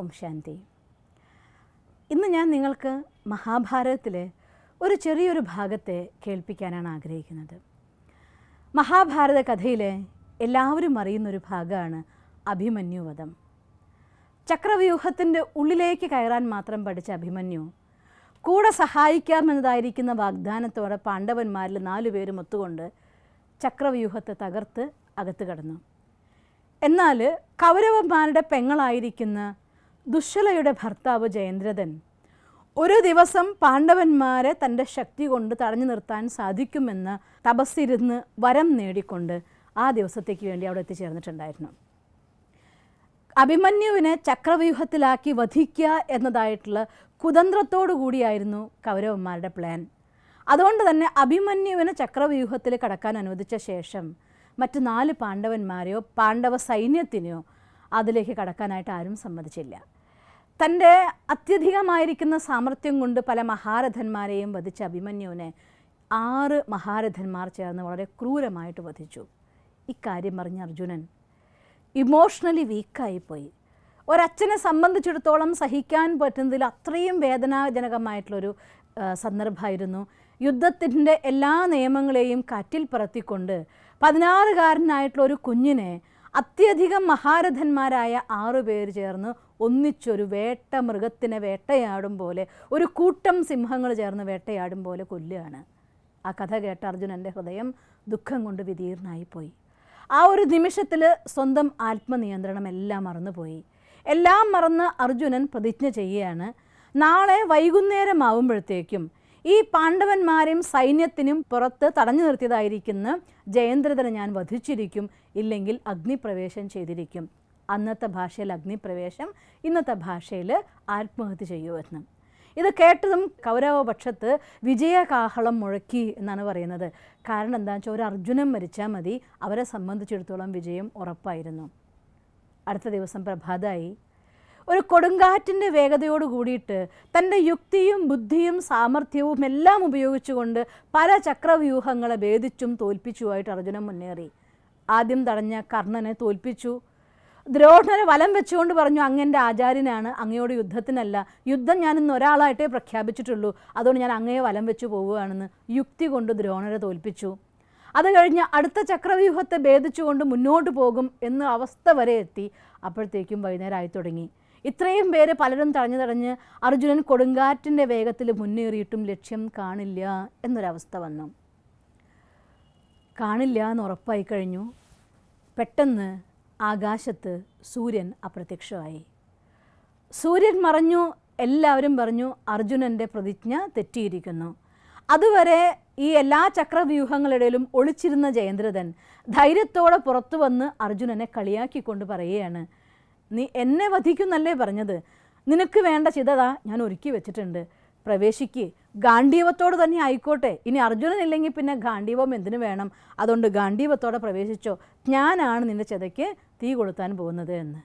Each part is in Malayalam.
ഓം ശാന്തി. ഇന്ന് ഞാൻ നിങ്ങൾക്ക് മഹാഭാരതത്തിലെ ഒരു ചെറിയൊരു ഭാഗത്തെ കേൾപ്പിക്കാനാണ് ആഗ്രഹിക്കുന്നത്. മഹാഭാരത കഥയിലെ എല്ലാവരും അറിയുന്നൊരു ഭാഗമാണ് അഭിമന്യുവധം. ചക്രവ്യൂഹത്തിൻ്റെ ഉള്ളിലേക്ക് കയറാൻ മാത്രം പഠിച്ച അഭിമന്യു കൂടെ സഹായിക്കാമെന്നതായിരിക്കുന്ന വാഗ്ദാനത്തോടെ പാണ്ഡവന്മാരിൽ 4 പേരും ഒത്തുകൊണ്ട് ചക്രവ്യൂഹത്തെ തകർത്ത് അകത്ത് കടന്നു. എന്നാൽ കൗരവന്മാരുടെ പെങ്ങളായിരിക്കുന്ന ദുശ്ശലയുടെ ഭർത്താവ് ജയദ്രഥൻ ഒരു ദിവസം പാണ്ഡവന്മാരെ തൻ്റെ ശക്തി കൊണ്ട് തടഞ്ഞു നിർത്താൻ സാധിക്കുമെന്ന് തപസ്സിരുന്ന് വരം നേടിക്കൊണ്ട് ആ ദിവസത്തേക്ക് വേണ്ടി അവിടെ എത്തിച്ചേർന്നിട്ടുണ്ടായിരുന്നു. അഭിമന്യുവിനെ ചക്രവ്യൂഹത്തിലാക്കി വധിക്കുക എന്നതായിട്ടുള്ള കുതന്ത്രത്തോടു കൂടിയായിരുന്നു കൗരവന്മാരുടെ പ്ലാൻ. അതുകൊണ്ട് തന്നെ അഭിമന്യുവിനെ ചക്രവ്യൂഹത്തിൽ കടക്കാൻ അനുവദിച്ച ശേഷം മറ്റ് 4 പാണ്ഡവന്മാരെയോ പാണ്ഡവ സൈന്യത്തിനെയോ അതിലേക്ക് കടക്കാനായിട്ട് ആരും സമ്മതിച്ചില്ല. തൻ്റെ അത്യധികമായിരിക്കുന്ന സാമർഥ്യം കൊണ്ട് പല മഹാരഥന്മാരെയും വധിച്ച അഭിമന്യുവിനെ 6 മഹാരഥന്മാർ ചേർന്ന് വളരെ ക്രൂരമായിട്ട് വധിച്ചു. ഇക്കാര്യം അറിഞ്ഞ അർജുനൻ ഇമോഷണലി വീക്കായിപ്പോയി. ഒരച്ഛനെ സംബന്ധിച്ചിടത്തോളം സഹിക്കാൻ പറ്റുന്നതിൽ അത്രയും വേദനാജനകമായിട്ടുള്ളൊരു സന്ദർഭമായിരുന്നു. യുദ്ധത്തിൻ്റെ എല്ലാ നിയമങ്ങളെയും കാറ്റിൽ പറത്തിക്കൊണ്ട് 16കാരനായിട്ടുള്ള ഒരു കുഞ്ഞിനെ അത്യധികം മഹാരഥന്മാരായ 6 പേര് ചേർന്ന് ഒന്നിച്ചൊരു മൃഗത്തിനെ വേട്ടയാടും പോലെ, ഒരു കൂട്ടം സിംഹങ്ങൾ ചേർന്ന് വേട്ടയാടും പോലെ കൊല്ലുകയാണ്. ആ കഥ കേട്ട അർജുനൻ്റെ ഹൃദയം ദുഃഖം കൊണ്ട് വിദീർണമായിപ്പോയി. ആ ഒരു നിമിഷത്തിൽ സ്വന്തം ആത്മനിയന്ത്രണം എല്ലാം മറന്നുപോയി. എല്ലാം മറന്ന് അർജുനൻ പ്രതിജ്ഞ ചെയ്യുകയാണ്, നാളെ വൈകുന്നേരമാവുമ്പോഴത്തേക്കും ഈ പാണ്ഡവന്മാരെയും സൈന്യത്തിനും പുറത്ത് തടഞ്ഞു നിർത്തിയതായിരിക്കുന്ന ജയദ്രഥനെ ഞാൻ വധിച്ചിരിക്കും, ഇല്ലെങ്കിൽ അഗ്നിപ്രവേശം ചെയ്തിരിക്കും. അന്നത്തെ ഭാഷയിൽ അഗ്നിപ്രവേശം, ഇന്നത്തെ ഭാഷയിൽ ആത്മഹത്യ ചെയ്യുമെന്ന്. ഇത് കേട്ടതും കൗരവപക്ഷത്ത് വിജയകാഹളം മുഴക്കി എന്നാണ് പറയുന്നത്. കാരണം എന്താണെന്ന് വെച്ചാൽ ഒരു അർജുനൻ മരിച്ചാൽ മതി, അവരെ സംബന്ധിച്ചിടത്തോളം വിജയം ഉറപ്പായിരുന്നു. അടുത്ത ദിവസം പ്രഭാതമായി. ഒരു കൊടുങ്കാറ്റിൻ്റെ വേഗതയോട് കൂടിയിട്ട് തൻ്റെ യുക്തിയും ബുദ്ധിയും സാമർഥ്യവും എല്ലാം ഉപയോഗിച്ചുകൊണ്ട് പല ചക്രവ്യൂഹങ്ങളെ ഭേദിച്ചും തോൽപ്പിച്ചുമായിട്ട് അർജുനൻ മുന്നേറി. ആദ്യം തടഞ്ഞ കർണനെ തോൽപ്പിച്ചു. ദ്രോണനെ വലം വെച്ചുകൊണ്ട് പറഞ്ഞു, അങ്ങൻ്റെ ആചാര്യനാണ്, അങ്ങയോട് യുദ്ധത്തിനല്ല, യുദ്ധം ഞാനിന്ന് ഒരാളായിട്ടേ പ്രഖ്യാപിച്ചിട്ടുള്ളൂ, അതുകൊണ്ട് ഞാൻ അങ്ങയെ വലം വെച്ച് പോവുകയാണെന്ന് യുക്തി കൊണ്ട് ദ്രോണരെ തോൽപ്പിച്ചു. അത് കഴിഞ്ഞ് അടുത്ത ചക്രവ്യൂഹത്തെ ഭേദിച്ചുകൊണ്ട് മുന്നോട്ട് പോകും എന്ന അവസ്ഥ വരെ എത്തി. അപ്പോഴത്തേക്കും വൈകുന്നേരമായി തുടങ്ങി. ഇത്രയും പേര് പലരും തടഞ്ഞ് അർജുനൻ കൊടുങ്കാറ്റിൻ്റെ വേഗത്തിൽ മുന്നേറിയിട്ടും ലക്ഷ്യം കാണില്ല എന്നൊരവസ്ഥ വന്നു. കാണില്ല എന്ന് ഉറപ്പായി കഴിഞ്ഞു. പെട്ടെന്ന് ആകാശത്ത് സൂര്യൻ അപ്രത്യക്ഷമായി. സൂര്യൻ മറഞ്ഞു. എല്ലാവരും പറഞ്ഞു അർജുനൻ്റെ പ്രതിജ്ഞ തെറ്റിയിരിക്കുന്നു. അതുവരെ ഈ എല്ലാ ചക്രവ്യൂഹങ്ങളിടയിലും ഒളിച്ചിരുന്ന ജയദ്രഥൻ ധൈര്യത്തോടെ പുറത്തു വന്ന് അർജുനനെ കളിയാക്കിക്കൊണ്ട് പറയുകയാണ്, നീ എന്നെ വധിക്കുന്നല്ലേ പറഞ്ഞത്, നിനക്ക് വേണ്ട ചിതതാ ഞാൻ ഒരുക്കി വെച്ചിട്ടുണ്ട്, പ്രവേശിക്ക്, ഗാണ്ഡീവത്തോട് തന്നെ ആയിക്കോട്ടെ, ഇനി അർജുനനില്ലെങ്കിൽ പിന്നെ ഗാണ്ഡീവം എന്തിനു വേണം, അതുകൊണ്ട് ഗാണ്ഡീവത്തോടെ പ്രവേശിച്ചോ, ഞാനാണ് നിൻ്റെ ചിതയ്ക്ക് തീ കൊളുത്താൻ പോകുന്നത് എന്ന്.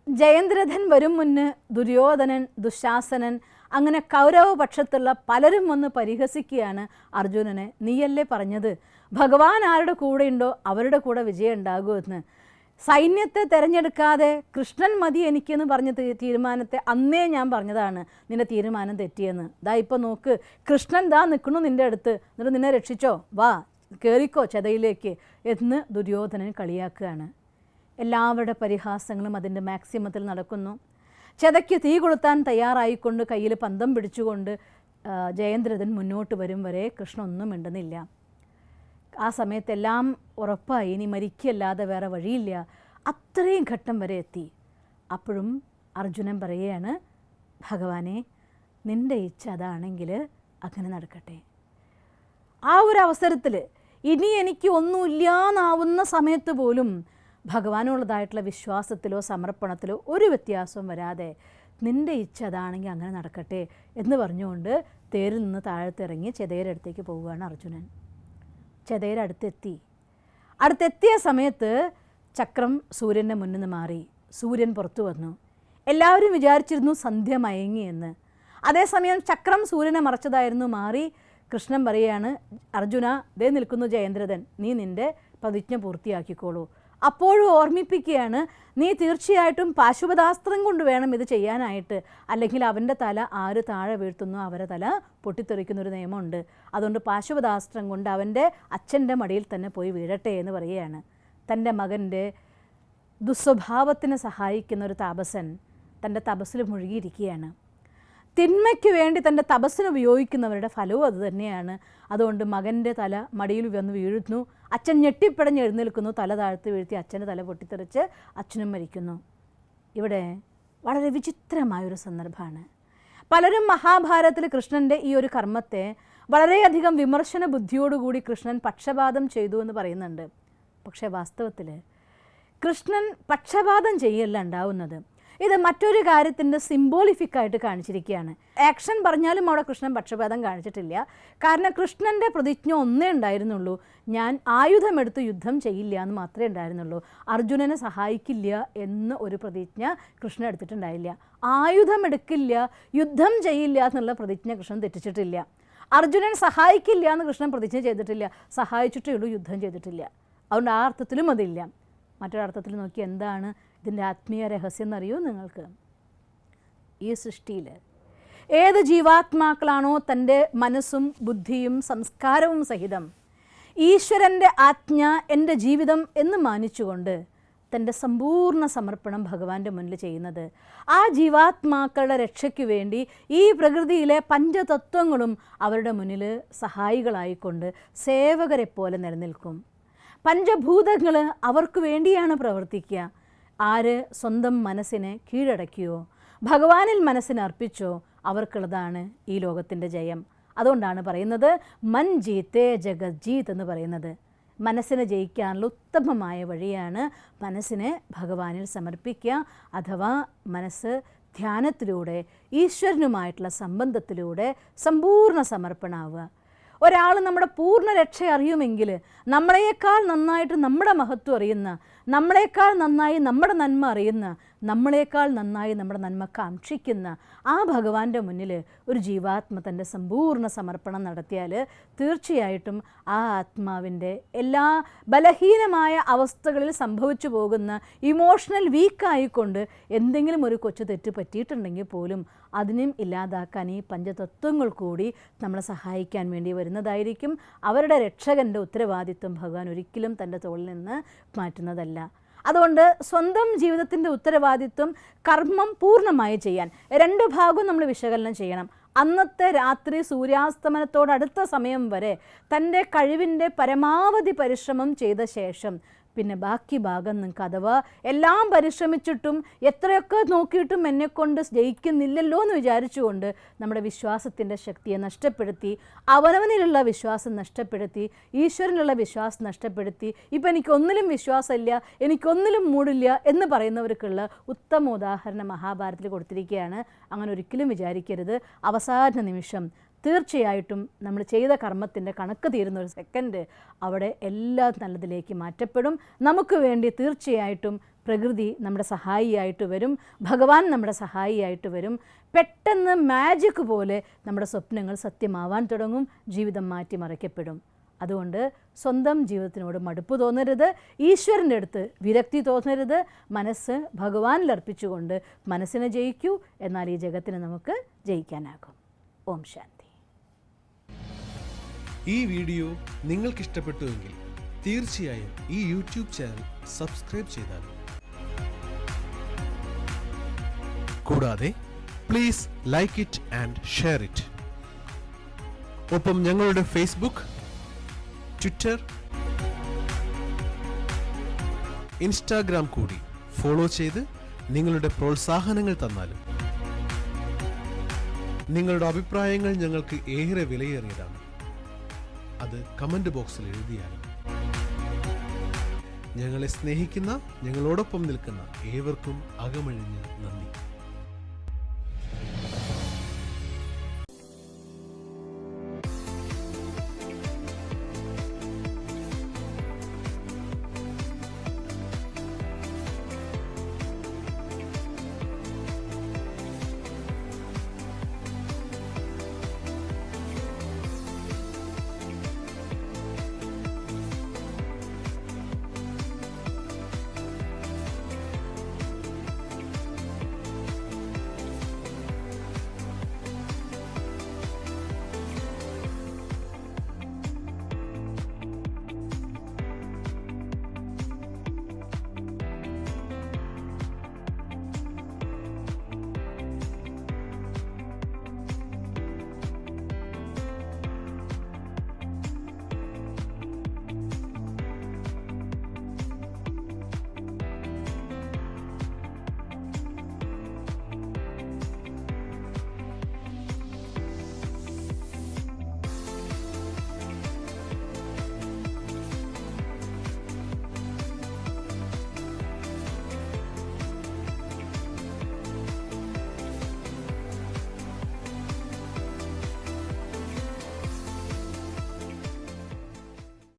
ജയദ്രഥൻ വരും മുന്ന് ദുര്യോധനൻ, ദുശാസനൻ, അങ്ങനെ കൗരവപക്ഷത്തുള്ള പലരും വന്ന് പരിഹസിക്കുകയാണ് അർജുനനെ. നീയല്ലേ പറഞ്ഞത് ഭഗവാൻ ആരുടെ കൂടെയുണ്ടോ അവരുടെ കൂടെ വിജയം ഉണ്ടാകുമെന്ന്. സൈന്യത്തെ തിരഞ്ഞെടുക്കാതെ കൃഷ്ണൻ മതി എനിക്കെന്ന് പറഞ്ഞ തീരുമാനത്തെ അന്നേ ഞാൻ പറഞ്ഞതാണ് നിൻ്റെ തീരുമാനം തെറ്റിയെന്ന്. ദാ ഇപ്പോൾ നോക്ക്, കൃഷ്ണൻ ദാ നിൽക്കണു നിൻ്റെ അടുത്ത്, എന്നിട്ട് നിന്നെ രക്ഷിച്ചോ, വാ കയറിക്കോ ചെതയിലേക്ക് എന്ന് ദുര്യോധനൻ കളിയാക്കുകയാണ്. എല്ലാവരുടെ പരിഹാസങ്ങളും അതിൻ്റെ മാക്സിമത്തിൽ നടക്കുന്നു. ചെതയ്ക്ക് തീ കൊളുത്താൻ തയ്യാറായിക്കൊണ്ട് കയ്യിൽ പന്തം പിടിച്ചുകൊണ്ട് ജയദ്രഥൻ മുന്നോട്ട് വരും വരെ കൃഷ്ണൻ ഒന്നും മിണ്ടുന്നില്ല. ആ സമയത്തെല്ലാം ഉറപ്പായി, ഇനി മരിക്കല്ലാതെ വേറെ വഴിയില്ല. അത്രയും ഘട്ടം വരെ എത്തി. അപ്പോഴും അർജുനൻ പറയുകയാണ്, ഭഗവാനെ നിൻ്റെ ഇച്ഛ അതാണെങ്കിൽ അങ്ങനെ നടക്കട്ടെ. ആ ഒരു അവസരത്തിൽ ഇനി എനിക്ക് ഒന്നുമില്ലാന്നാവുന്ന സമയത്ത് പോലും ഭഗവാനുള്ളതായിട്ടുള്ള വിശ്വാസത്തിലോ സമർപ്പണത്തിലോ ഒരു വ്യത്യാസവും വരാതെ നിൻ്റെ ഇച്ഛ അതാണെങ്കിൽ അങ്ങനെ നടക്കട്ടെ എന്ന് പറഞ്ഞുകൊണ്ട് തേരിൽ നിന്ന് താഴത്തിറങ്ങി ചെതയുടെ അടുത്തേക്ക് പോവുകയാണ് അർജുനൻ. ചെതയുടെ അടുത്തെത്തിയ സമയത്ത് ചക്രം സൂര്യൻ്റെ മുന്നിൽ നിന്ന് മാറി. സൂര്യൻ പുറത്തു വന്നു. എല്ലാവരും വിചാരിച്ചിരുന്നു സന്ധ്യ മയങ്ങിയെന്ന്. അതേസമയം ചക്രം സൂര്യനെ മറച്ചതായിരുന്നു മാറി. കൃഷ്ണൻ പറയുകയാണ്, അർജുന ദേ നിൽക്കുന്നു ജയദ്രഥൻ, നീ നിൻ്റെ പ്രതിജ്ഞ പൂർത്തിയാക്കിക്കോളൂ. അപ്പോഴും ഓർമ്മിപ്പിക്കുകയാണ്, നീ തീർച്ചയായിട്ടും പാശുപതാസ്ത്രം കൊണ്ട് വേണം ഇത് ചെയ്യാനായിട്ട്, അല്ലെങ്കിൽ അവൻ്റെ തല ആര് താഴെ വീഴ്ത്തുന്നു അവരെ തല പൊട്ടിത്തെറിക്കുന്നൊരു നിയമമുണ്ട്. അതുകൊണ്ട് പാശുപതാസ്ത്രം കൊണ്ട് അവൻ്റെ അച്ഛൻ്റെ മടിയിൽ തന്നെ പോയി വീഴട്ടെ എന്ന് പറയുകയാണ്. തൻ്റെ മകൻ്റെ ദുസ്വഭാവത്തിന് സഹായിക്കുന്ന ഒരു താപസൻ തൻ്റെ തപസ്സിൽ മുഴുകിയിരിക്കുകയാണ്. തിന്മയ്ക്ക് വേണ്ടി തൻ്റെ തപസ്സിന് ഉപയോഗിക്കുന്നവരുടെ ഫലവും അതുതന്നെയാണ്. അതുകൊണ്ട് മകൻ്റെ തല മടിയിൽ വന്ന് വീഴുന്നു, അച്ഛൻ ഞെട്ടിപ്പിടഞ്ഞ് എഴുന്നേൽക്കുന്നു, തല താഴ്ത്തി വീഴ്ത്തി അച്ഛൻ്റെ തല പൊട്ടിത്തെറിച്ച് അച്ഛനും മരിക്കുന്നു. ഇവിടെ വളരെ വിചിത്രമായൊരു സന്ദർഭമാണ്. പലരും മഹാഭാരതത്തിൽ കൃഷ്ണൻ്റെ ഈ ഒരു കർമ്മത്തെ വളരെയധികം വിമർശന ബുദ്ധിയോടുകൂടി കൃഷ്ണൻ പക്ഷപാതം ചെയ്തു എന്ന് പറയുന്നുണ്ട്. പക്ഷേ വാസ്തവത്തിൽ കൃഷ്ണൻ പക്ഷപാതം ചെയ്യല്ല ഉണ്ടാവുന്നത്. ഇത് മറ്റൊരു കാര്യത്തിൻ്റെ സിംബോളിഫിക്കായിട്ട് കാണിച്ചിരിക്കുകയാണ്. ആക്ഷൻ പറഞ്ഞാലും അവിടെ കൃഷ്ണൻ പക്ഷപാതം കാണിച്ചിട്ടില്ല. കാരണം കൃഷ്ണൻ്റെ പ്രതിജ്ഞ ഒന്നേ ഉണ്ടായിരുന്നുള്ളൂ, ഞാൻ ആയുധമെടുത്ത് യുദ്ധം ചെയ്യില്ല എന്ന് മാത്രമേ ഉണ്ടായിരുന്നുള്ളൂ. അർജുനനെ സഹായിക്കില്ല എന്ന് ഒരു പ്രതിജ്ഞ കൃഷ്ണൻ എടുത്തിട്ടുണ്ടായില്ല. ആയുധമെടുക്കില്ല, യുദ്ധം ചെയ്യില്ല എന്നുള്ള പ്രതിജ്ഞ കൃഷ്ണൻ തെറ്റിച്ചിട്ടില്ല. അർജുനൻ സഹായിക്കില്ല എന്ന് കൃഷ്ണൻ പ്രതിജ്ഞ ചെയ്തിട്ടില്ല, സഹായിച്ചിട്ടേ ഉള്ളൂ, യുദ്ധം ചെയ്തിട്ടില്ല. അതുകൊണ്ട് ആ അർത്ഥത്തിലും അതില്ല. മറ്റൊരർത്ഥത്തിൽ നോക്കി എന്താണ് ഇതിൻ്റെ ആത്മീയ രഹസ്യം എന്നറിയോ നിങ്ങൾക്ക്? ഈ സൃഷ്ടിയിൽ ഏത് ജീവാത്മാക്കളാണോ തൻ്റെ മനസ്സും ബുദ്ധിയും സംസ്കാരവും സഹിതം ഈശ്വരൻ്റെ ആജ്ഞ എൻ്റെ ജീവിതം എന്ന് മാനിച്ചുകൊണ്ട് തൻ്റെ സമ്പൂർണ്ണ സമർപ്പണം ഭഗവാന്റെ മുന്നിൽ ചെയ്യുന്നത്, ആ ജീവാത്മാക്കളുടെ രക്ഷയ്ക്ക് വേണ്ടി ഈ പ്രകൃതിയിലെ പഞ്ചതത്വങ്ങളും അവരുടെ മുന്നിൽ സഹായികളായിക്കൊണ്ട് സേവകരെ പോലെ നിലനിൽക്കും. പഞ്ചഭൂതങ്ങൾ അവർക്ക് വേണ്ടിയാണ് പ്രവർത്തിക്കുക. ആര് സ്വന്തം മനസ്സിനെ കീഴടക്കിയോ, ഭഗവാനിൽ മനസ്സിനെ അർപ്പിച്ചോ, അവർക്കുള്ളതാണ് ഈ ലോകത്തിൻ്റെ ജയം. അതുകൊണ്ടാണ് പറയുന്നത് മൻ ജീത്തേ ജഗത് ജീത്ത് എന്ന് പറയുന്നത്. മനസ്സിനെ ജയിക്കാനുള്ള ഉത്തമമായ വഴിയാണ് മനസ്സിനെ ഭഗവാനിൽ സമർപ്പിക്കുക, അഥവാ മനസ്സ് ധ്യാനത്തിലൂടെ ഈശ്വരനുമായിട്ടുള്ള സംബന്ധത്തിലൂടെ സമ്പൂർണ്ണ സമർപ്പണമാവുക. ഒരാൾ നമ്മുടെ പൂർണ്ണ രക്ഷ അറിയുമെങ്കിൽ നമ്മളെക്കാൾ നന്നായിട്ട് നമ്മുടെ മഹത്വം അറിയുന്ന, നമ്മളെക്കാൾ നന്നായി നമ്മുടെ നന്മ അറിയുന്ന, നമ്മളെക്കാൾ നന്നായി നമ്മുടെ നന്മ കാക്ഷിക്കുന്ന ആ ഭഗവാന്റെ മുന്നിൽ ഒരു ജീവാത്മ തൻ്റെ സമ്പൂർണ്ണ സമർപ്പണം നടത്തിയാൽ തീർച്ചയായിട്ടും ആ ആത്മാവിൻ്റെ എല്ലാ ബലഹീനമായ അവസ്ഥകളിൽ സംഭവിച്ചു പോകുന്ന ഇമോഷണൽ വീക്കായിക്കൊണ്ട് എന്തെങ്കിലും ഒരു കൊച്ചു തെറ്റ് പറ്റിയിട്ടുണ്ടെങ്കിൽ പോലും അതിനും ഇല്ലാതാക്കാൻ ഈ പഞ്ചതത്വങ്ങൾ കൂടി നമ്മളെ സഹായിക്കാൻ വേണ്ടി വരുന്നതായിരിക്കും. അവരുടെ രക്ഷകൻ്റെ ഉത്തരവാദിത്വം ഭഗവാൻ ഒരിക്കലും തൻ്റെ തോളിൽ നിന്ന് മാറ്റുന്നതല്ല. അതുകൊണ്ട് സ്വന്തം ജീവിതത്തിൻ്റെ ഉത്തരവാദിത്വം കർമ്മം പൂർണ്ണമായി ചെയ്യാൻ രണ്ട് ഭാഗവും നമ്മൾ വിശകലനം ചെയ്യണം. അന്നത്തെ രാത്രി സൂര്യാസ്തമനത്തോടടുത്ത സമയം വരെ തൻ്റെ കഴിവിൻ്റെ പരമാവധി പരിശ്രമം ചെയ്ത ശേഷം പിന്നെ ബാക്കി ഭാഗം നിങ്ങൾക്ക്, അഥവാ എല്ലാം പരിശ്രമിച്ചിട്ടും എത്രയൊക്കെ നോക്കിയിട്ടും എന്നെക്കൊണ്ട് ജയിക്കുന്നില്ലല്ലോ എന്ന് വിചാരിച്ചുകൊണ്ട് നമ്മുടെ വിശ്വാസത്തിൻ്റെ ശക്തിയെ നഷ്ടപ്പെടുത്തി, അവനവനിലുള്ള വിശ്വാസം നഷ്ടപ്പെടുത്തി, ഈശ്വരനിലുള്ള വിശ്വാസം നഷ്ടപ്പെടുത്തി, ഇപ്പം എനിക്കൊന്നിലും വിശ്വാസമില്ല, എനിക്കൊന്നിലും മൂടില്ല എന്ന് പറയുന്നവർക്കുള്ള ഉത്തമ ഉദാഹരണം മഹാഭാരതത്തിൽ കൊടുത്തിരിക്കുകയാണ്. അങ്ങനെ ഒരിക്കലും വിചാരിക്കരുത്. അവസാന നിമിഷം തീർച്ചയായിട്ടും നമ്മൾ ചെയ്ത കർമ്മത്തിൻ്റെ കണക്ക് തീരുന്ന ഒരു സെക്കൻഡ് അവിടെ എല്ലാം നല്ലതിലേക്ക് മാറ്റപ്പെടും. നമുക്ക് വേണ്ടി തീർച്ചയായിട്ടും പ്രകൃതി നമ്മുടെ സഹായിയായിട്ട് വരും, ഭഗവാൻ നമ്മുടെ സഹായിയായിട്ട് വരും. പെട്ടെന്ന് മാജിക് പോലെ നമ്മുടെ സ്വപ്നങ്ങൾ സത്യമാവാൻ തുടങ്ങും, ജീവിതം മാറ്റിമറിക്കപ്പെടും. അതുകൊണ്ട് സ്വന്തം ജീവിതത്തിനോട് മടുപ്പ് തോന്നരുത്, ഈശ്വരൻ്റെ അടുത്ത് വിരക്തി തോന്നരുത്. മനസ്സ് ഭഗവാനിൽ അർപ്പിച്ചുകൊണ്ട് മനസ്സിനെ ജയിക്കൂ, എന്നാൽ ഈ ജഗത്തിനെ നമുക്ക് ജയിക്കാനാകും. ഓം ശാന്തി. ഈ വീഡിയോ നിങ്ങൾക്കിഷ്ടപ്പെട്ടുവെങ്കിൽ തീർച്ചയായും ഈ യൂട്യൂബ് ചാനൽ സബ്സ്ക്രൈബ് ചെയ്താൽ, കൂടാതെ please like it and share it. ഒപ്പം ഞങ്ങളുടെ ഫേസ്ബുക്ക്, ട്വിറ്റർ, ഇൻസ്റ്റാഗ്രാം കൂടി ഫോളോ ചെയ്ത് നിങ്ങളുടെ പ്രോത്സാഹനങ്ങൾ തന്നാലും. നിങ്ങളുടെ അഭിപ്രായങ്ങൾ ഞങ്ങൾക്ക് ഏറെ വിലയേറിയതാണ്. അത് കമന്റ് ബോക്സിൽ എഴുതിയാലും. ഞങ്ങളെ സ്നേഹിക്കുന്ന, ഞങ്ങളോടൊപ്പം നിൽക്കുന്ന ഏവർക്കും അകമഴിഞ്ഞ് നന്ദി.